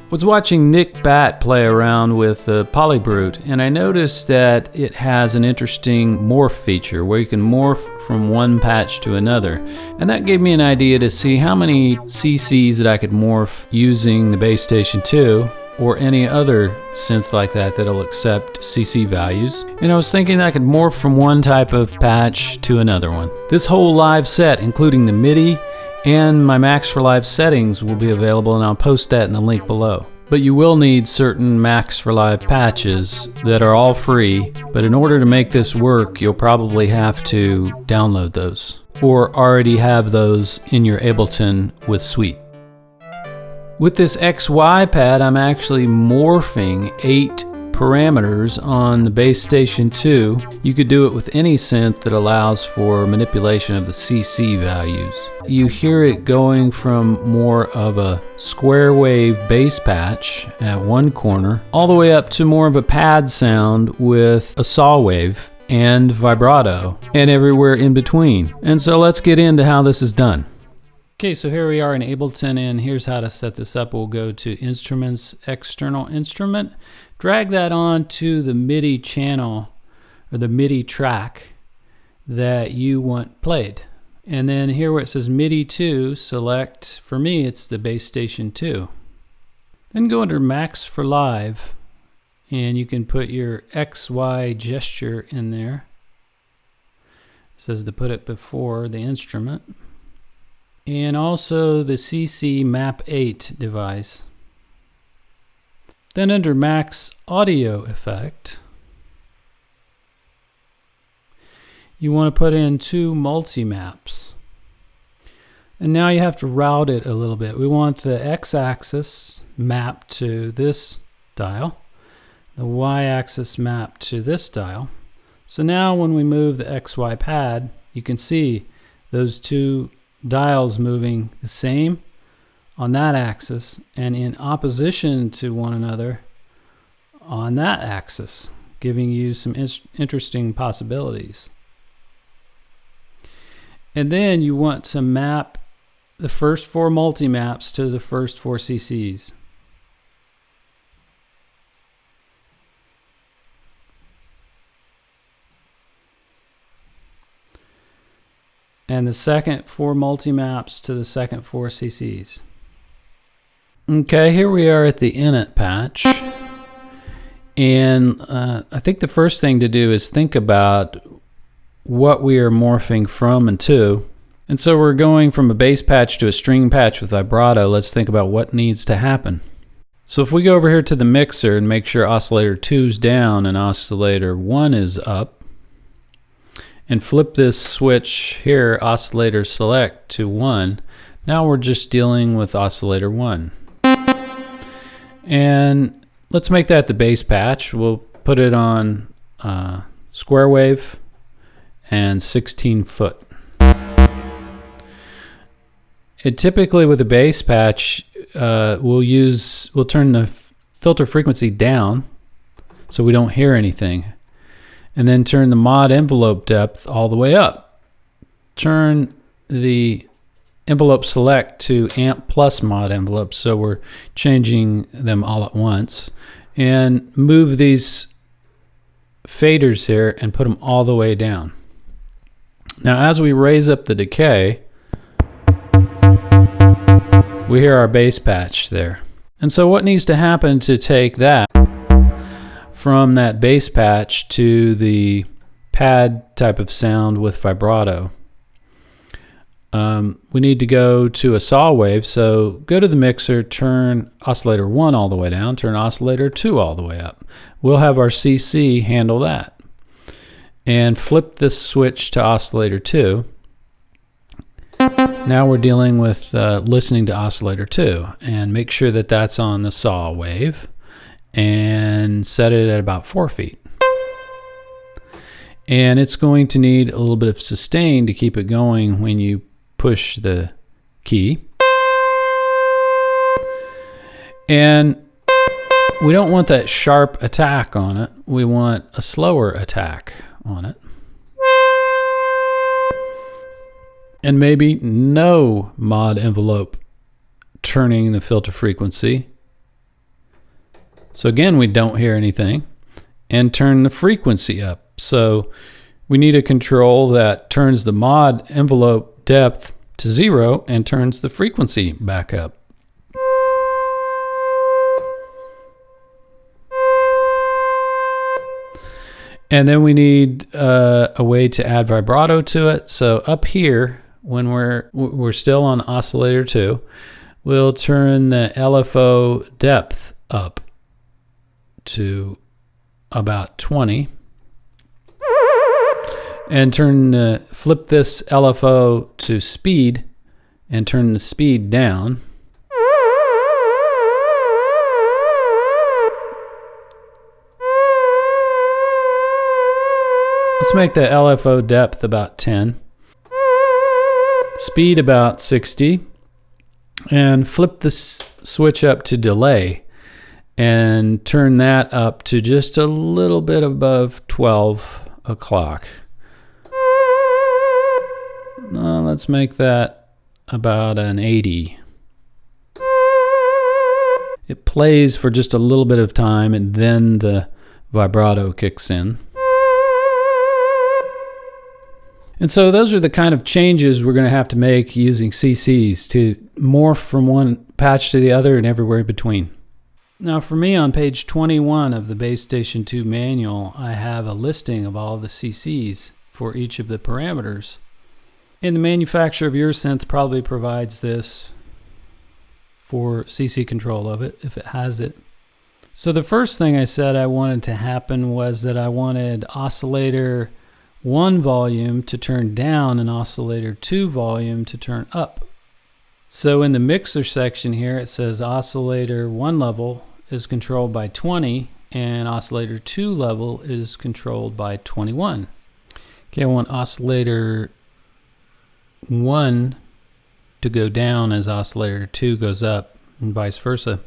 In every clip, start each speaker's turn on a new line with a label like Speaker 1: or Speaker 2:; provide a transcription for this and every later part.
Speaker 1: Was watching Nick Batt play around with the Polybrute, and I noticed that it has an interesting morph feature where you can morph from one patch to another, and that gave me an idea to see how many CCs that I could morph using the Base Station 2 or any other synth like that that'll accept CC values. And I was thinking I could morph from one type of patch to another one. This whole live set, including the MIDI and my Max for Live settings, will be available, and I'll post that in the link below. But you will need certain Max for Live patches that are all free, but in order to make this work, you'll probably have to download those or already have those in your Ableton with Suite. With this XY pad, I'm actually morphing 8 parameters on the Base Station 2. You could do it with any synth that allows for manipulation of the CC values. You hear it going from more of a square wave bass patch at one corner all the way up to more of a pad sound with a saw wave and vibrato and everywhere in between. And so let's get into how this is done. Okay, so here we are in Ableton, and here's how to set this up. We'll go to Instruments, External Instrument, drag that on to the MIDI channel or the MIDI track that you want played. And then here where it says MIDI 2, select, for me it's the Base Station 2. Then go under Max for Live, and you can put your XY gesture in there. It says to put it before the instrument. And also the CC Map 8 device. Then under Max Audio Effect, you want to put in 2 multi-maps. And now you have to route it a little bit. We want the x-axis map to this dial, the y-axis map to this dial. So now when we move the XY pad, you can see those 2 dials moving the same on that axis and in opposition to one another on that axis, giving you some interesting possibilities. And then you want to map the first 4 multi-maps to the first 4 CCs. And the second 4 multi-maps to the second 4 CCs. Okay, here we are at the init patch. And I think the first thing to do is think about what we are morphing from and to. And so we're going from a bass patch to a string patch with vibrato. Let's think about what needs to happen. So if we go over here to the mixer and make sure oscillator 2 is down and oscillator 1 is up, and flip this switch here, oscillator select, to 1. Now we're just dealing with oscillator 1. And let's make that the bass patch. We'll put it on square wave and 16 foot. It typically with a bass patch, we'll turn the filter frequency down so we don't hear anything. And then turn the mod envelope depth all the way up. Turn the envelope select to amp plus mod envelope, so we're changing them all at once. And move these faders here and put them all the way down. Now as we raise up the decay, we hear our bass patch there. And so what needs to happen to take that from that bass patch to the pad type of sound with vibrato? We need to go to a saw wave, so go to the mixer, turn oscillator 1 all the way down, turn oscillator 2 all the way up. We'll have our CC handle that. And flip this switch to oscillator 2. Now we're dealing with listening to oscillator 2, and make sure that that's on the saw wave and set it at about 4 feet. And it's going to need a little bit of sustain to keep it going when you push the key. And we don't want that sharp attack on it. We want a slower attack on it. And maybe no mod envelope turning the filter frequency. So again, we don't hear anything. And turn the frequency up. So we need a control that turns the mod envelope depth to 0 and turns the frequency back up. And then we need a way to add vibrato to it. So up here, when we're still on oscillator 2, we'll turn the LFO depth up to about 20. And flip this LFO to speed and turn the speed down. Let's make the LFO depth about 10, speed about 60, and flip the switch up to delay and turn that up to just a little bit above 12 o'clock. Let's make that about an 80. It plays for just a little bit of time and then the vibrato kicks in. And so those are the kind of changes we're going to have to make using CCs to morph from one patch to the other and everywhere in between. Now for me, on page 21 of the Bass Station 2 manual, I have a listing of all the CCs for each of the parameters. And the manufacturer of your synth probably provides this for CC control of it, if it has it. So the first thing I said I wanted to happen was that I wanted oscillator 1 volume to turn down and oscillator 2 volume to turn up. So in the mixer section here, it says oscillator 1 level is controlled by 20 and oscillator 2 level is controlled by 21. Okay, I want oscillator 1 to go down as oscillator 2 goes up and vice versa.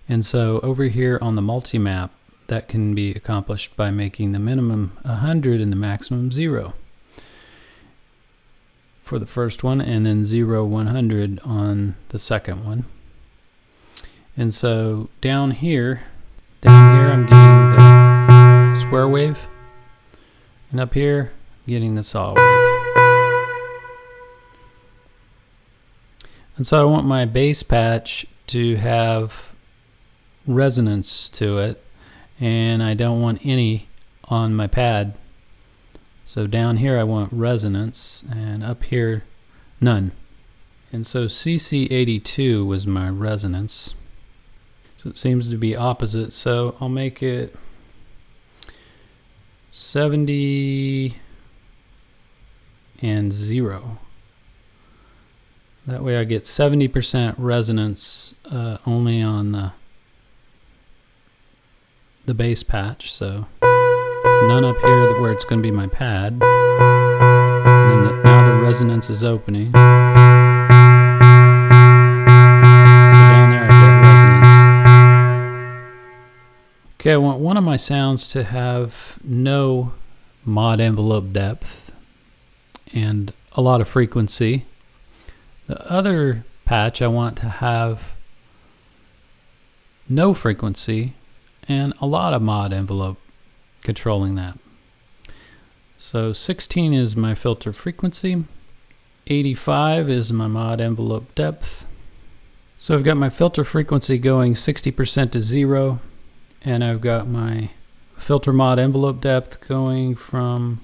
Speaker 1: And so over here on the multi-map, that can be accomplished by making the minimum 100 and the maximum 0 for the first one, and then 0, 100 on the second one. And so down here I'm getting the square wave, and up here I'm getting the saw wave. And so I want my bass patch to have resonance to it, and I don't want any on my pad. So down here I want resonance, and up here none. And so CC82 was my resonance. So it seems to be opposite, so I'll make it 70 and 0. That way I get 70% resonance only on the bass patch, so none up here where it's going to be my pad. And then now the resonance is opening. So down there I get resonance. Okay, I want one of my sounds to have no mod envelope depth and a lot of frequency. The other patch I want to have no frequency and a lot of mod envelope controlling that. So 16 is my filter frequency, 85 is my mod envelope depth. So I've got my filter frequency going 60% to 0, and I've got my filter mod envelope depth going from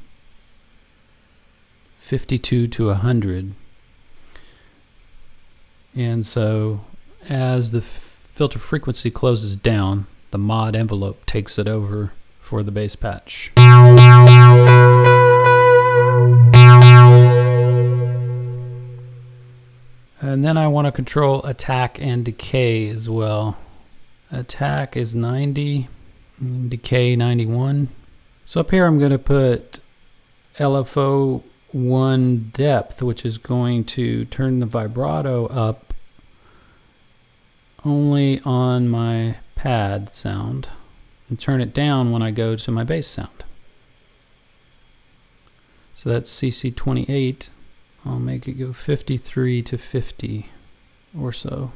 Speaker 1: 52 to 100. And so as the filter frequency closes down, the mod envelope takes it over for the bass patch. And then I want to control attack and decay as well. Attack is 90, decay 91. So up here I'm going to put LFO 1 depth, which is going to turn the vibrato up only on my pad sound and turn it down when I go to my bass sound. So that's CC28. I'll make it go 53 to 50 or so.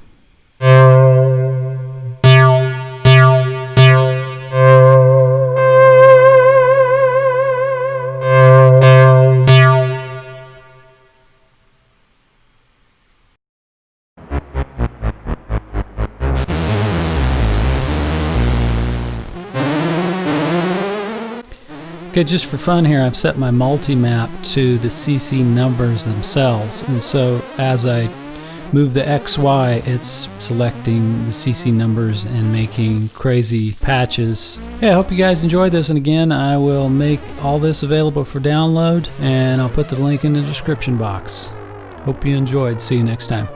Speaker 1: Okay, just for fun here, I've set my multi-map to the CC numbers themselves, and so as I move the XY, it's selecting the CC numbers and making crazy patches. Yeah, I hope you guys enjoyed this, and again, I will make all this available for download, and I'll put the link in the description box. Hope you enjoyed. See you next time.